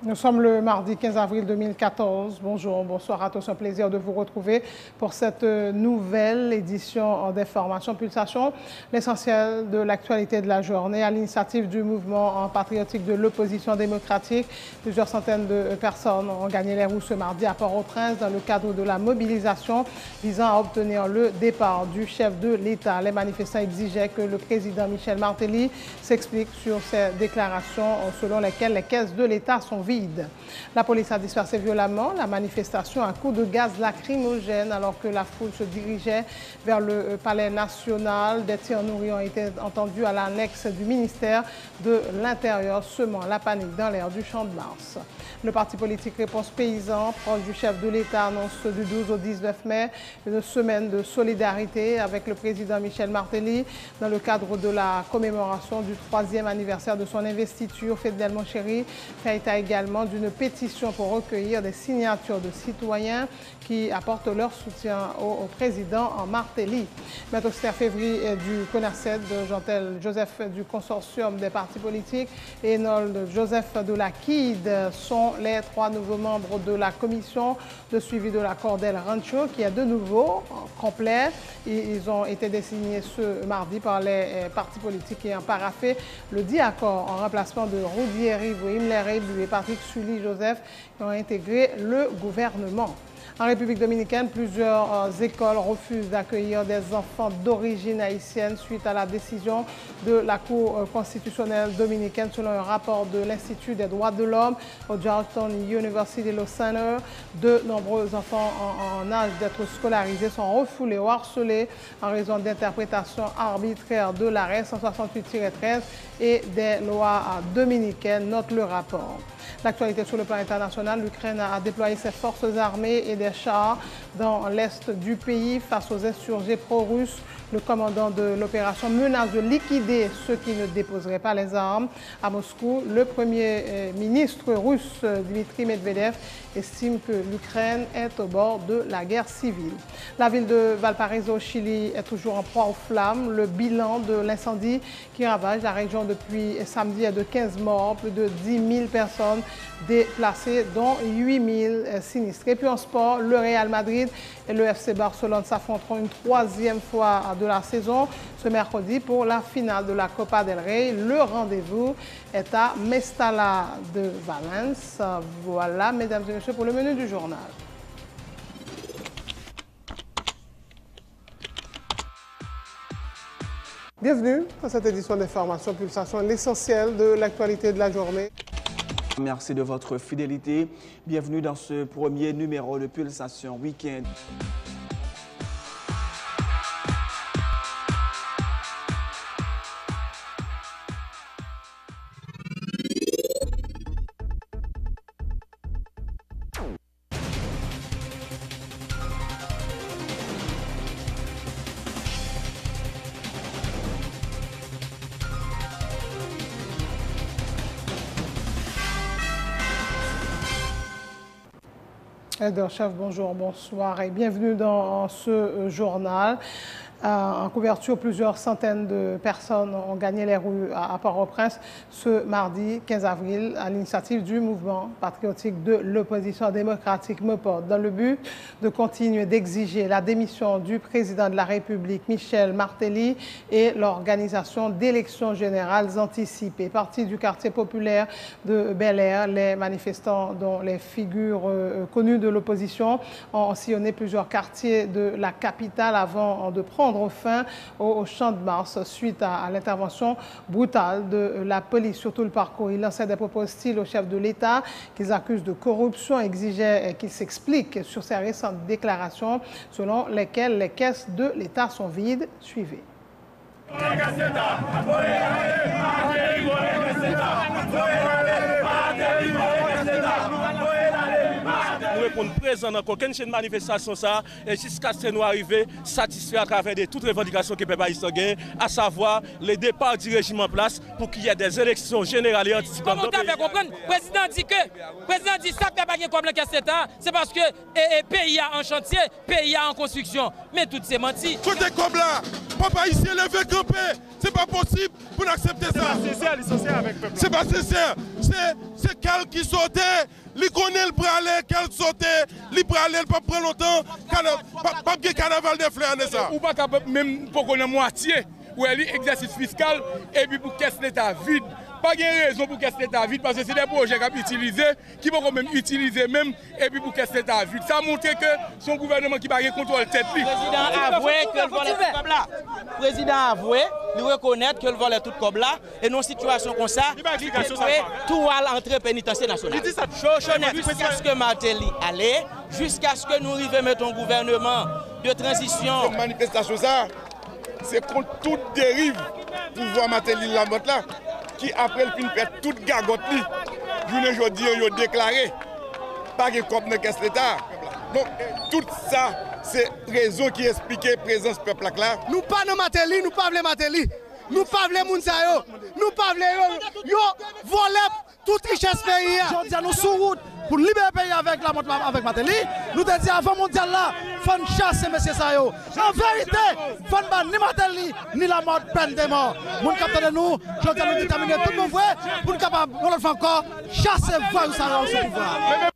Nous sommes le mardi 15 avril 2014. Bonjour, bonsoir à tous. Un plaisir de vous retrouver pour cette nouvelle édition d'information Pulsation. L'essentiel de l'actualité de la journée à l'initiative du mouvement patriotique de l'opposition démocratique. Plusieurs centaines de personnes ont gagné les roues ce mardi à Port-au-Prince dans le cadre de la mobilisation visant à obtenir le départ du chef de l'État. Les manifestants exigeaient que le président Michel Martelly s'explique sur ces déclarations selon lesquelles les caisses de l'État sont vides. La police a dispersé violemment la manifestation à coups de gaz lacrymogène alors que la foule se dirigeait vers le palais national. Des tirs nourris ont été entendus à l'annexe du ministère de l'Intérieur, semant la panique dans l'air du Champ de Mars. Le parti politique Réponse Paysan, proche du chef de l'État, annonce du 12 au 19 mai une semaine de solidarité avec le président Michel Martelly dans le cadre de la commémoration du 3e anniversaire de son investiture. Fidel Monchéry fait état également d'une pétition pour recueillir des signatures de citoyens qui apportent leur soutien au président Martelly. Maître Esther Février du CONACED, Jean-Tel Joseph du consortium des partis politiques et Enold Joseph de la KID sont les 3 nouveaux membres de la commission de suivi de l'accord d'El Rancho qui est de nouveau complet. Ils ont été désignés ce mardi par les partis politiques ayant paraphé le dit accord en remplacement de Roudieri, Imler Rebu et Patrick Sully-Joseph qui ont intégré le gouvernement. En République dominicaine, plusieurs écoles refusent d'accueillir des enfants d'origine haïtienne suite à la décision de la Cour constitutionnelle dominicaine selon un rapport de l'Institut des droits de l'homme au Georgetown University Law Center. De nombreux enfants en âge d'être scolarisés sont refoulés ou harcelés en raison d'interprétations arbitraires de l'arrêt 168-13 et des lois dominicaines, note le rapport. L'actualité sur le plan international, l'Ukraine a déployé ses forces armées et des chars dans l'est du pays face aux insurgés pro-russes. Le commandant de l'opération menace de liquider ceux qui ne déposeraient pas les armes. À Moscou, le premier ministre russe Dmitri Medvedev estime que l'Ukraine est au bord de la guerre civile. La ville de Valparaiso au Chili est toujours en proie aux flammes. Le bilan de l'incendie qui ravage la région depuis samedi est de 15 morts, plus de 10 000 personnes déplacées, dont 8 000 sinistrés. Puis en sport, le Real Madrid et le FC Barcelone s'affronteront une 3e fois de la saison ce mercredi pour la finale de la Copa del Rey. Le rendez-vous est à Mestalla de Valence. Voilà, mesdames et messieurs, pour le menu du journal. Bienvenue à cette édition d'Information Pulsation, l'essentiel de l'actualité de la journée. Merci de votre fidélité. Bienvenue dans ce premier numéro de Pulsation Week-end. Chef, bonjour, bonsoir et bienvenue dans ce journal. En couverture, plusieurs centaines de personnes ont gagné les rues à Port-au-Prince ce mardi 15 avril à l'initiative du mouvement patriotique de l'opposition démocratique MOPOD dans le but de continuer d'exiger la démission du président de la République Michel Martelly et l'organisation d'élections générales anticipées. Partis du quartier populaire de Bel-Air, les manifestants dont les figures connues de l'opposition ont sillonné plusieurs quartiers de la capitale avant de prendre fin au Champ de Mars suite à l'intervention brutale de la police sur tout le parcours. Ils lançaient des propos hostiles au chef de l'État qu'ils accusent de corruption, exigeaient qu'il s'explique sur ses récentes déclarations selon lesquelles les caisses de l'État sont vides. Suivez. Nous répondons présent dans aucune chaîne de manifestation ça et jusqu'à ce que nous arrivions satisfaits à travers de toutes les revendications que le peuple haïtien gagne, à savoir le départ du régime en place pour qu'il y ait des élections générales et anticipées. Comment on fait comprendre? Le président dit ça fait pas comme le casse d'État, c'est parce que le pays est en chantier, le pays est en construction. Mais tout c'est menti. Foutez comme là, Papa ici, levé campé. C'est pas possible pour accepter ça. C'est pas sincère. C'est qu'elle qui sautait. Il connaît le bralé, qu'elle sautait. Il bralé, pas prendre longtemps. Pas de carnaval de fleurs, ça. Ou pas même pour qu'on ait moitié. Ou elle exercice fiscal et puis pour caisse l'État vide. Pas de raison pour caisse l'État vide parce que c'est des projets qu'on a utilisés, qui vont même utiliser même et puis pour caisse l'État vide. Ça montre que son gouvernement qui va contrôler tête. Le président a avoué que le vol est tout comme là. Le président a avoué, il reconnaît que le vol est tout comme là. Et dans une situation comme ça, il fait tout à l'entrée pénitentiaire nationale. Jusqu'à ce que Martelly allait, jusqu'à ce que nous arrivions à mettre un gouvernement de transition. Cette manifestation, ça, c'est contre toute dérive pour voir Martelly la motte là. Qui après le film fait toute gagotte li, aujourd'hui ils ont déclaré pas de cop dans caisse l'État. Donc tout ça c'est raison qui explique la présence du peuple là. Nous pas dans Martelly, nous pas Martelly. Nous pas voulons moun sa yo. Nous pas voulons yo voler toute richesse pays. Aujourd'hui nous sur route pour libérer le pays avec Martelly. Nous te dit avant mondial là, faut chasser monsieur sa yo. En vérité, faut pas ni Martelly ni la mort peine de mort. Moun capteur de nous, aujourd'hui nous déterminer tout le monde vrai pour capable on fois encore chasser voyous sa yo au pouvoir.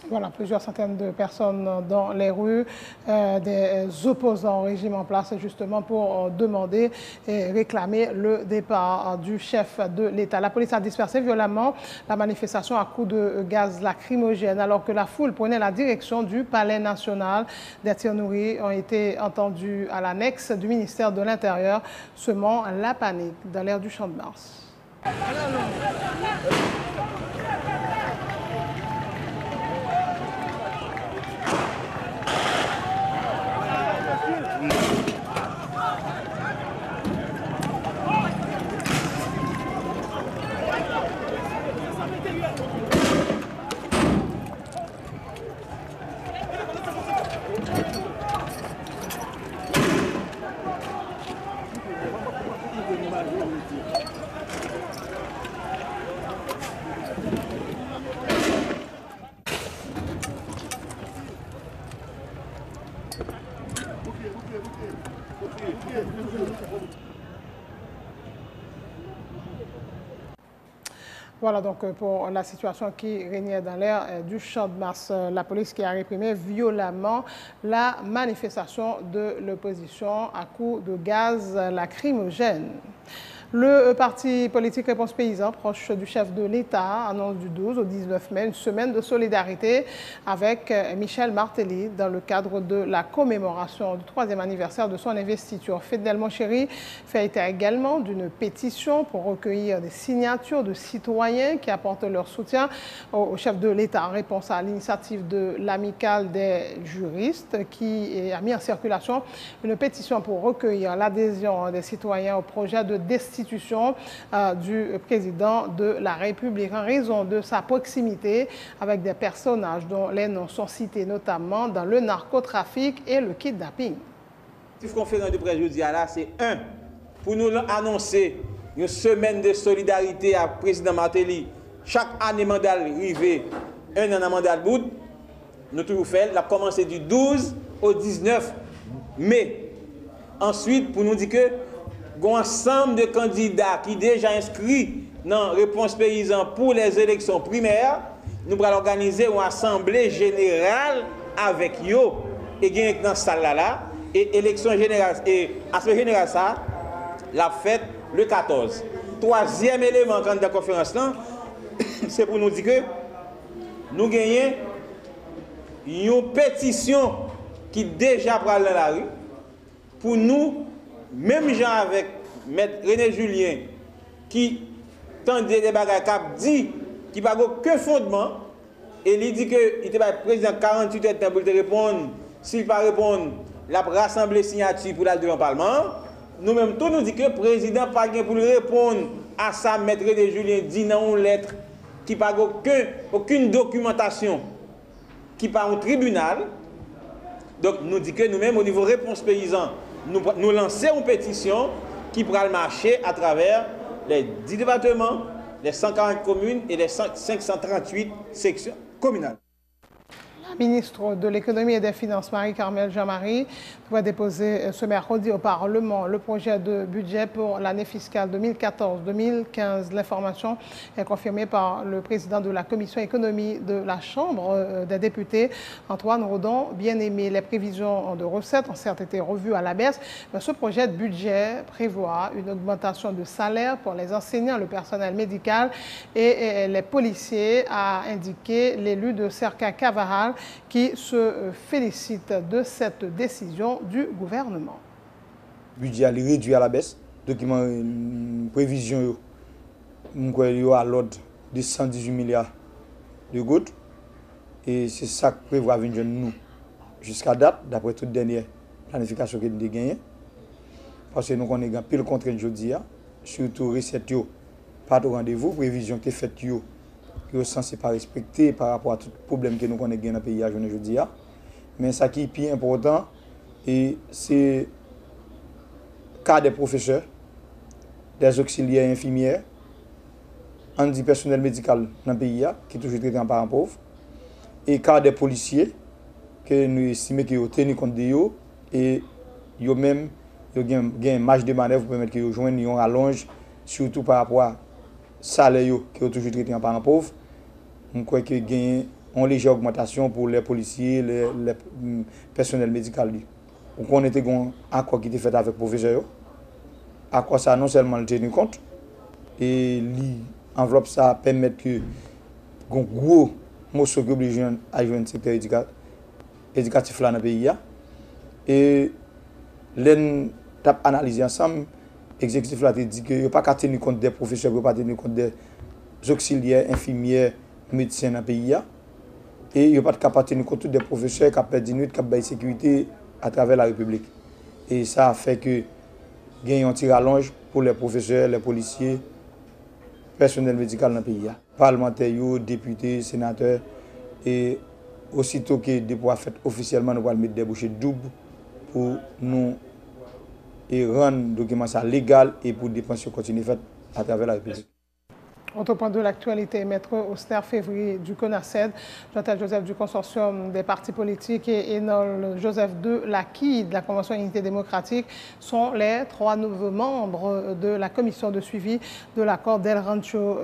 Voilà, plusieurs centaines de personnes dans les rues, des opposants au régime en place justement pour demander et réclamer le départ du chef de l'État. La police a dispersé violemment la manifestation à coups de gaz lacrymogène alors que la foule prenait la direction du Palais national. Des tirs nourris ont été entendus à l'annexe du ministère de l'Intérieur, semant la panique dans l'air du Champ de Mars. Voilà donc pour la situation qui régnait dans l'air du Champ de Mars. La police qui a réprimé violemment la manifestation de l'opposition à coups de gaz lacrymogène. Le parti politique Réponse Paysan, proche du chef de l'État, annonce du 12 au 19 mai une semaine de solidarité avec Michel Martelly dans le cadre de la commémoration du 3e anniversaire de son investiture. Fidèle Monchéri fait état également d'une pétition pour recueillir des signatures de citoyens qui apportent leur soutien au chef de l'État en réponse à l'initiative de l'amicale des juristes qui a mis en circulation une pétition pour recueillir l'adhésion des citoyens au projet de destitution du président de la République en raison de sa proximité avec des personnages dont les noms sont cités notamment dans le narcotrafic et le kidnapping. La conférence de presse jeudi là, c'est pour nous annoncer une semaine de solidarité à président Martelly. Chaque année mandat arrivé, un an mandat bout, nous tout fait, la commencé du 12 au 19 mai. Ensuite, pour nous dire que un ensemble de candidats qui déjà inscrits dans Réponse Paysan pour les élections primaires, nous allons organiser une assemblée générale avec eux et gagner dans cette salle là et élection générale et assemblée générale ça la fête le 14. Troisième élément de la conférence là, c'est pour nous dire que nous gagnons une pétition qui déjà prend dans la rue pour nous. Même gens avec M. René Julien qui tendait des bagages qui dit qu'il n'y a pas aucun fondement et il dit qu'il était président 48 heures pour te répondre. S'il ne pas répondre, il a rassemblé signature pour aller devant le Parlement. Nous-mêmes, tout nous dit que le président n'a pas pour répondre à ça. M. René Julien dit dans une lettre qui n'a aucune documentation qui part au tribunal. Donc nous dit que nous-mêmes, au niveau Réponse Paysan, nous lançons une pétition qui pourra marcher à travers les 10 départements, les 140 communes et les 538 sections communales. La ministre de l'Économie et des Finances, Marie-Carmel Jean-Marie, va déposer ce mercredi au Parlement le projet de budget pour l'année fiscale 2014-2015. L'information est confirmée par le président de la Commission économie de la Chambre des députés, Antoine Rodon. Bien-aimé, les prévisions de recettes ont certes été revues à la baisse, mais ce projet de budget prévoit une augmentation de salaire pour les enseignants, le personnel médical et les policiers, a indiqué l'élu de Cerca Cavaral, qui se félicite de cette décision du gouvernement. Le budget est réduit à la baisse. Document prévision à l'ordre de 118 milliards de gouttes. Et c'est ça que prévoit venir nous jusqu'à date, d'après toute dernière planification que nous avons gagnée. Parce que nous avons pile contrainte aujourd'hui, surtout recettes, pas de rendez-vous, prévision qui est faite, qui est censé pas respecter par rapport à tout problème que nous avons dans le pays aujourd'hui. Mais ce qui est plus important, c'est le cas des professeurs, des auxiliaires infirmières, du personnel médical dans le pays, qui est toujours traité en parent pauvre, et le cas des policiers, que nous estimons qu'ils ont tenu compte de eux, et ils ont même une marge de manœuvre pour permettre qu'ils joignent une rallonge, surtout par rapport à salaire qui ont toujours traité en parent pauvre. Je crois qu'il y a une légère augmentation pour les policiers, les personnels médicaux. On était un accord qui était fait avec les professeurs. Accord ça non seulement le tenir compte, et l'enveloppe ça permet que un gros morceau qui oblige à jouer un secteur éducatif là dans le pays. Et l'on a analysé ensemble, l'exécutif a dit qu'il n'y a pas qu'à tenir compte des professeurs, il n'y a pas tenir compte des auxiliaires, infirmières, médecins dans le pays. Et il n'y a pas de tenir compte des professeurs qui ont perdu nuit, qui ont perdu sécurité à travers la République. Et ça a fait que il y a un tir à longe pour les professeurs, les policiers, le personnel médical dans le pays. Parlementaires, députés, sénateurs. Et aussitôt que le dépôt a fait officiellement, nous allons mettre des bouchées doubles pour nous rendre le document légal et pour des pensions continuer faites à travers la République. Autre point de l'actualité, Maître Auster Février du CONACED, Jean-Tel Joseph du consortium des partis politiques et Enol Joseph de l'ACI de la Convention Unité démocratique sont les 3 nouveaux membres de la commission de suivi de l'accord d'El Rancho.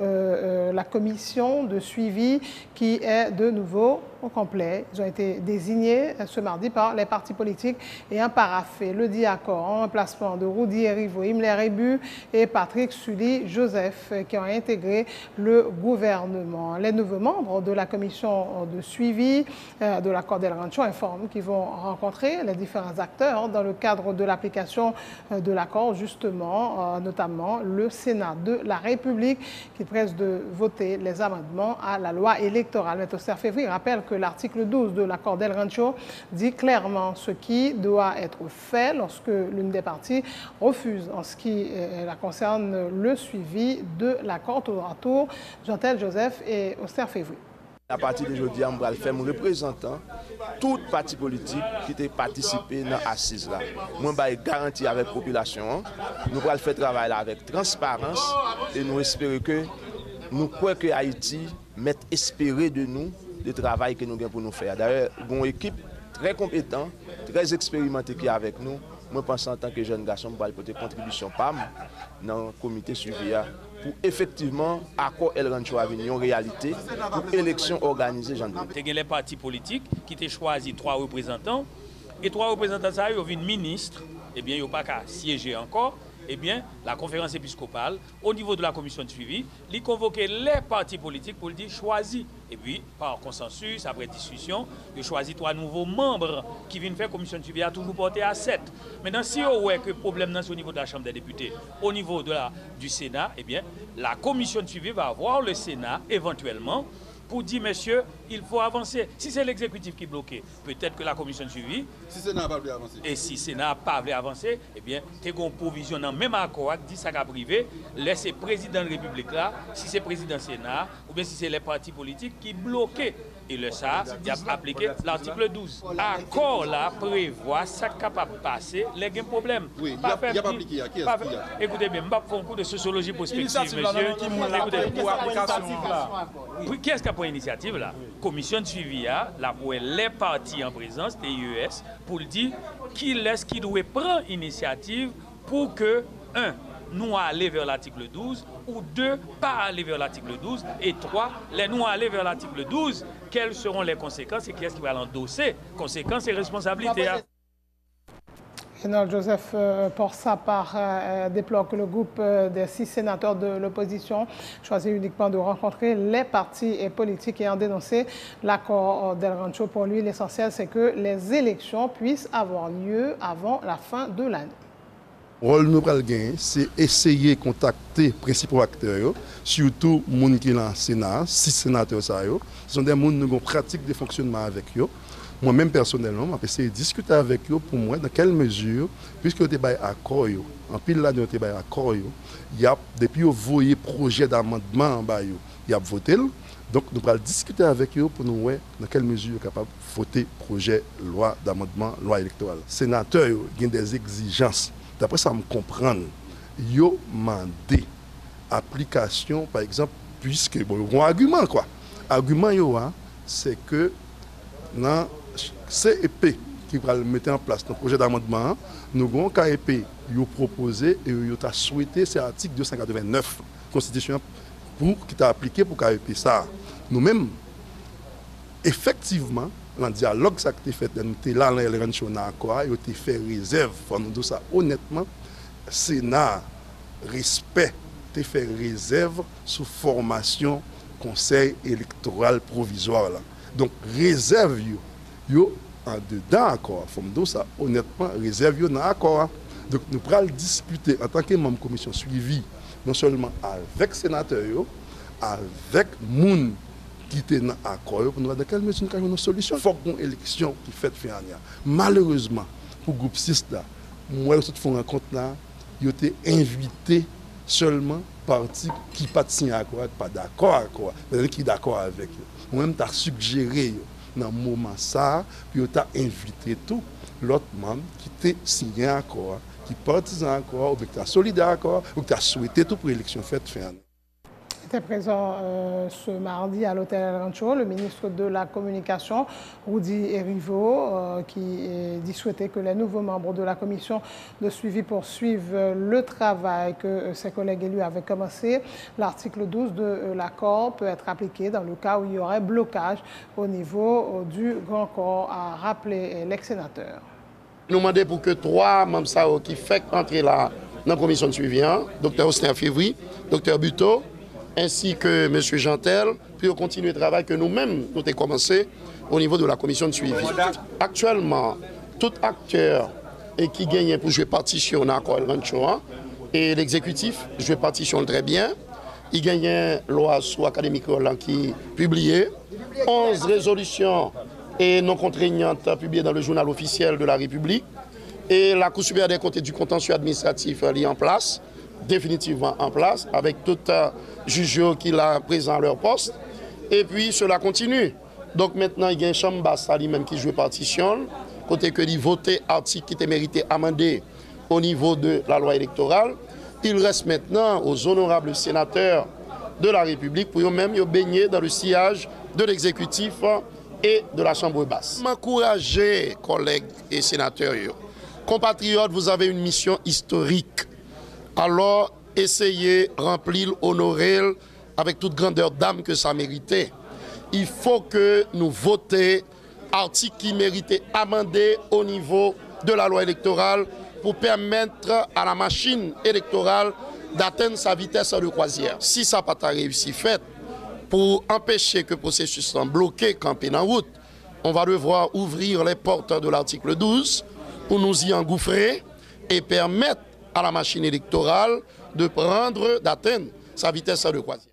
La commission de suivi qui est de nouveau au complet. Ils ont été désignés ce mardi par les partis politiques et un paraphé. Le dit accord en remplacement de Rudy Erivo, Imler Rebu et Patrick Sully Joseph qui ont intégré le gouvernement. Les nouveaux membres de la commission de suivi de l'accord d'El Rancho informent qu'ils vont rencontrer les différents acteurs dans le cadre de l'application de l'accord, justement, notamment le Sénat de la République qui presse de voter les amendements à la loi électorale. M. Auster Février rappelle que l'article 12 de l'accord d'El Rancho dit clairement ce qui doit être fait lorsque l'une des parties refuse en ce qui la concerne le suivi de l'accord. Tour à tour, Jean-Tel Joseph et Auster Février. À partir d'aujourd'hui, je vais faire mon représentant tout parti politique qui a participé dans l'assise là. Je vais garantir avec la population, nous allons faire travail là avec transparence et nous espérons que nous croyons que Haïti met espérer de nous le travail que nous avons pour nous faire. D'ailleurs, une équipe très compétente, très expérimentée qui est avec nous. Moi, je pense en tant que jeune garçon, je vais apporter contribution PAM dans le comité suivi pour effectivement accord El Rancho à venir en réalité pour élection organisée. Il y a les partis politiques qui ont choisi 3 représentants et 3 représentants ça ils ont une ministre, eh bien ils n'ont pas qu'à siéger encore. Eh bien, la conférence épiscopale, au niveau de la commission de suivi, il convoquait les partis politiques pour le dire choisir. Et puis, par consensus, après discussion, il choisit 3 nouveaux membres qui viennent faire commission de suivi à toujours porter à 7. Maintenant, si on voit que le problème c'est au niveau de la Chambre des députés, au niveau du Sénat, eh bien, la commission de suivi va avoir le Sénat éventuellement pour dire, messieurs, il faut avancer. Si c'est l'exécutif qui est bloqué, peut-être que la commission de suivi... Si le Sénat n'a pas voulu avancer. Et si le Sénat n'a pas voulu avancer, eh bien, tu as une provision dans le même accord qui dit ça qu'à privé, laissez le président de la République là, si c'est le président du Sénat, ou bien si c'est les partis politiques qui bloquent. Et le ça, il a appliqué l'article 12. L'accord là prévoit ça capable de passer les problèmes. Oui, il n'y a pas appliqué. Écoutez bien, je vais faire un cours de sociologie prospective, monsieur. Écoutez, qui est-ce qui a pour l'initiative là, commission de suivi là pour les partis en présence des IES pour dire qui doit prendre initiative pour que, un, nous aller vers l'article 12, ou deux, pas aller vers l'article 12, et trois, les nous aller vers l'article 12, quelles seront les conséquences et qui est-ce qui va l'endosser, conséquences et responsabilités. Général Joseph, pour sa part, déplore que le groupe des 6 sénateurs de l'opposition choisit uniquement de rencontrer les partis politiques ayant dénoncé l'accord d'El Rancho. Pour lui, l'essentiel, c'est que les élections puissent avoir lieu avant la fin de l'année. Le rôle nous pral gagner, c'est essayer de contacter les principaux acteurs, surtout les gens qui sont dans le Sénat, 6 sénateurs. Ce sont des gens qui ont une pratique de fonctionnement avec eux. Moi-même, personnellement, j'ai essayé de discuter avec eux pour moi dans quelle mesure, puisque vous avez un accord, en pile là, vous avez un accord, depuis que vous voyez le projet d'amendement, il y a voté. Donc, nous allons discuter avec eux pour nous voir dans quelle mesure ils sont capables de voter le projet de loi d'amendement, loi électorale. Les sénateurs ont des exigences. D'après ça, me comprendre, ils ont demandé application, par exemple, puisque, bon, un argument, quoi. L'argument, c'est que dans CEP qui va mettre en place le projet d'amendement, nous avons un KEP qui a proposé et qui a souhaité c'est l'article 289 de la Constitution qui est appliqué pour KEP. Ça, nous-mêmes, effectivement, dans le dialogue qui a été fait, nous sommes là, nous avons fait réserve, pour nous dire ça honnêtement, le Sénat, respect, a fait réserve sous formation conseil électoral provisoire. Là. Donc, réserve, yo en dedans encore. Il faut me dire ça honnêtement, réserve yo dans l'accord. Donc, nous pourrons discuter en tant que membre de la commission suivi, non seulement avec les sénateurs, avec les gens qui étaient dans l'accord, pour nous voir dans quelle mesure nous avons une solution. Il faut qu'il y ait une élection qui fait fin année. Malheureusement, pour le groupe 6, moi, je fais une rencontre là, ils ont été invités seulement partis qui ne sont pas signés à l'accord, pas d'accord, mais qui sont d'accord avec eux. Moi-même, tu as suggéré dans le moment ça, puis tu as invité tout l'autre membre qui était signé à l'accord, qui est partisan à l'accord, ou qui est solidaire à l'accord, ou qui a souhaité tout pour l'élection faite fin année. Était présent ce mardi à l'hôtel El Rancho le ministre de la Communication, Rudy Erivo, qui dit souhaiter que les nouveaux membres de la commission de suivi poursuivent le travail que ses collègues élus avaient commencé. L'article 12 de l'accord peut être appliqué dans le cas où il y aurait blocage au niveau du Grand Corps, a rappelé l'ex-sénateur. Nous demandons pour que 3 membres qui font entrer là dans la commission de suivi, Dr Austin Février, Dr Buteau, ainsi que M. Jantel, puis continuer le travail que nous-mêmes nous avons commencé au niveau de la commission de suivi. Actuellement, tout acteur qui gagne pour jouer partition dans l'accord El Rancho et l'exécutif joue partition très bien. Il gagne une loi sur l'Académie créole qui est publiée, 11 résolutions et non contraignantes publiées dans le journal officiel de la République et la Cour supérieure des comptes et du contentieux administratif est en place, définitivement en place, avec tout juge qui l'a présent à leur poste. Et puis cela continue. Donc maintenant, il y a une chambre basse lui-même qui joue partition, côté que il voté article qui était mérité amendé au niveau de la loi électorale. Il reste maintenant aux honorables sénateurs de la République pour eux-mêmes baigner dans le sillage de l'exécutif et de la chambre basse. M'encourager, collègues et sénateurs, compatriotes, vous avez une mission historique. Alors, essayez, remplir, honorer avec toute grandeur d'âme que ça méritait. Il faut que nous votions articles qui méritaient amender au niveau de la loi électorale pour permettre à la machine électorale d'atteindre sa vitesse de croisière. Si ça n'a pas réussi fait, pour empêcher que le processus soit bloqué, campé en route, on va devoir ouvrir les portes de l'article 12 pour nous y engouffrer et permettre à la machine électorale d'atteindre sa vitesse de croisière.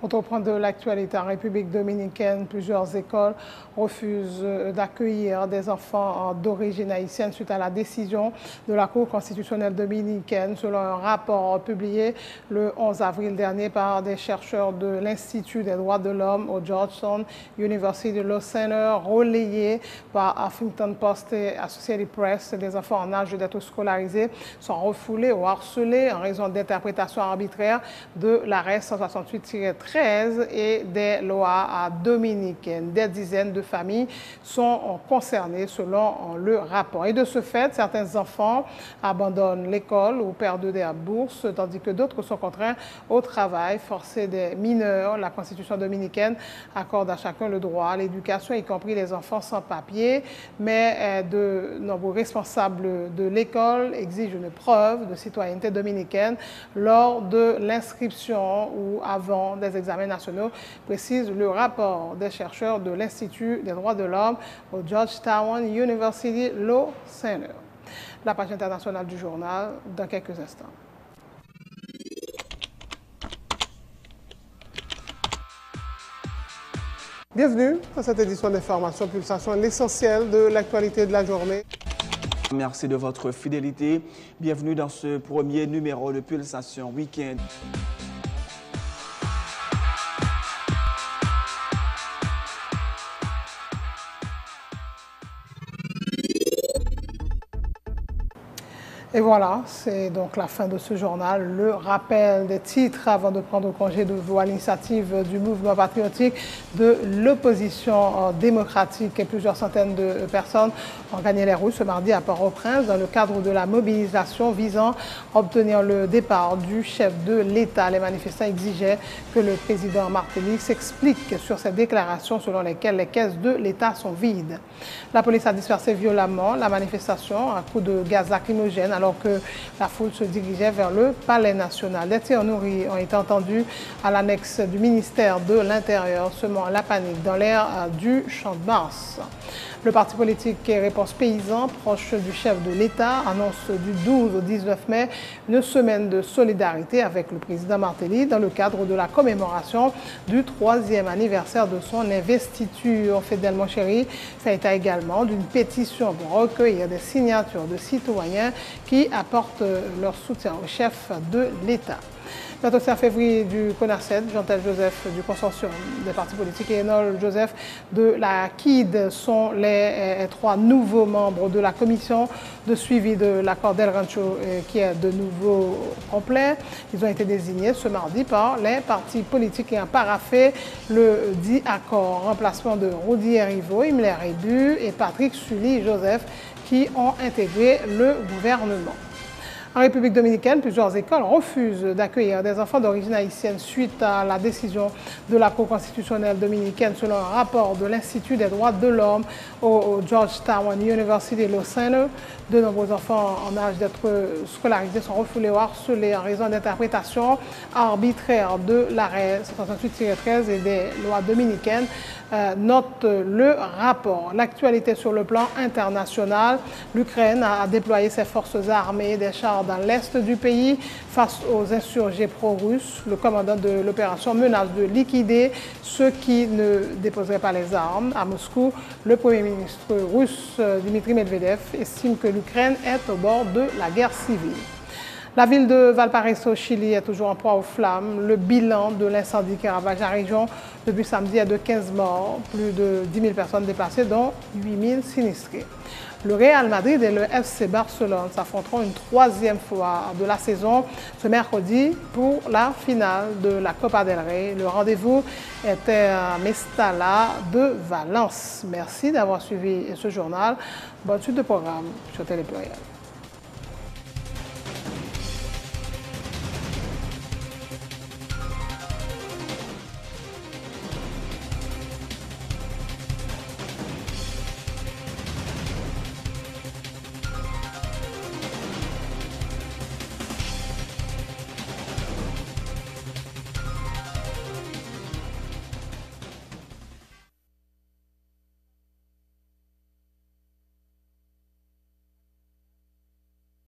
Autre point de l'actualité en République dominicaine, plusieurs écoles refusent d'accueillir des enfants d'origine haïtienne suite à la décision de la Cour constitutionnelle dominicaine, selon un rapport publié le 11 avril dernier par des chercheurs de l'Institut des droits de l'homme au Georgetown University Law Center, relayé par Huffington Post et Associated Press. Des enfants en âge d'être scolarisés sont refoulés ou harcelés en raison d'interprétations arbitraires de l'arrêt 168-13 13 et des Loa dominicaines. Des dizaines de familles sont concernées selon le rapport. Et de ce fait, certains enfants abandonnent l'école ou perdent des bourses, tandis que d'autres sont contraints au travail forcé des mineurs. La Constitution dominicaine accorde à chacun le droit à l'éducation, y compris les enfants sans papier, mais de nombreux responsables de l'école exigent une preuve de citoyenneté dominicaine lors de l'inscription ou avant des examens nationaux, précise le rapport des chercheurs de l'Institut des droits de l'homme au Georgetown University Law Center. La page internationale du journal dans quelques instants. Bienvenue dans cette édition d'Information Pulsation, l'essentiel de l'actualité de la journée. Merci de votre fidélité. Bienvenue dans ce premier numéro de Pulsation Week-end. Et voilà, c'est donc la fin de ce journal. Le rappel des titres avant de prendre congé de vous à l'initiative du mouvement patriotique de l'opposition démocratique. Et plusieurs centaines de personnes ont gagné les rues ce mardi à Port-au-Prince dans le cadre de la mobilisation visant à obtenir le départ du chef de l'État. Les manifestants exigeaient que le président Martelly s'explique sur ces déclarations selon lesquelles les caisses de l'État sont vides. La police a dispersé violemment la manifestation à coups de gaz lacrymogène alors que la foule se dirigeait vers le Palais national. Des tirs nourris ont été entendus à l'annexe du ministère de l'Intérieur, semant la panique dans l'air du Champ de Mars. Le parti politique Réponse Paysan, proche du chef de l'État, annonce du 12 au 19 mai une semaine de solidarité avec le président Martelly dans le cadre de la commémoration du 3e anniversaire de son investiture. Fidèle Monchéri fait état également d'une pétition pour recueillir des signatures de citoyens qui apportent leur soutien au chef de l'État. Le 25 février du CONACED, Jean-Tel Joseph du consortium des partis politiques et Enol Joseph de la KID sont les 3 nouveaux membres de la commission de suivi de l'accord d'El Rancho qui est de nouveau complet. Ils ont été désignés ce mardi par les partis politiques ayant paraphé le dit accord. Remplacement de Rudy Rivo, Himmler Rebu et Patrick Sully Joseph qui ont intégré le gouvernement. En République dominicaine, plusieurs écoles refusent d'accueillir des enfants d'origine haïtienne suite à la décision de la Cour constitutionnelle dominicaine selon un rapport de l'Institut des droits de l'homme au Georgetown University Law Center. De nombreux enfants en âge d'être scolarisés sont refoulés ou harcelés en raison d'interprétations arbitraires de l'arrêt 168-13 et des lois dominicaines. Note le rapport. L'actualité sur le plan international, l'Ukraine a déployé ses forces armées et des chars dans l'est du pays face aux insurgés pro-russes. Le commandant de l'opération menace de liquider ceux qui ne déposeraient pas les armes. À Moscou, le Premier ministre russe Dmitry Medvedev estime que l'Ukraine est au bord de la guerre civile. La ville de Valparaiso, au Chili, est toujours en proie aux flammes. Le bilan de l'incendie qui ravage la région depuis samedi est de 15 morts, plus de 10 000 personnes déplacées, dont 8 000 sinistrés. Le Real Madrid et le FC Barcelone s'affronteront une 3e fois de la saison ce mercredi pour la finale de la Copa del Rey. Le rendez-vous était à Mestalla de Valence. Merci d'avoir suivi ce journal. Bonne suite de programme sur Télé Pluriel.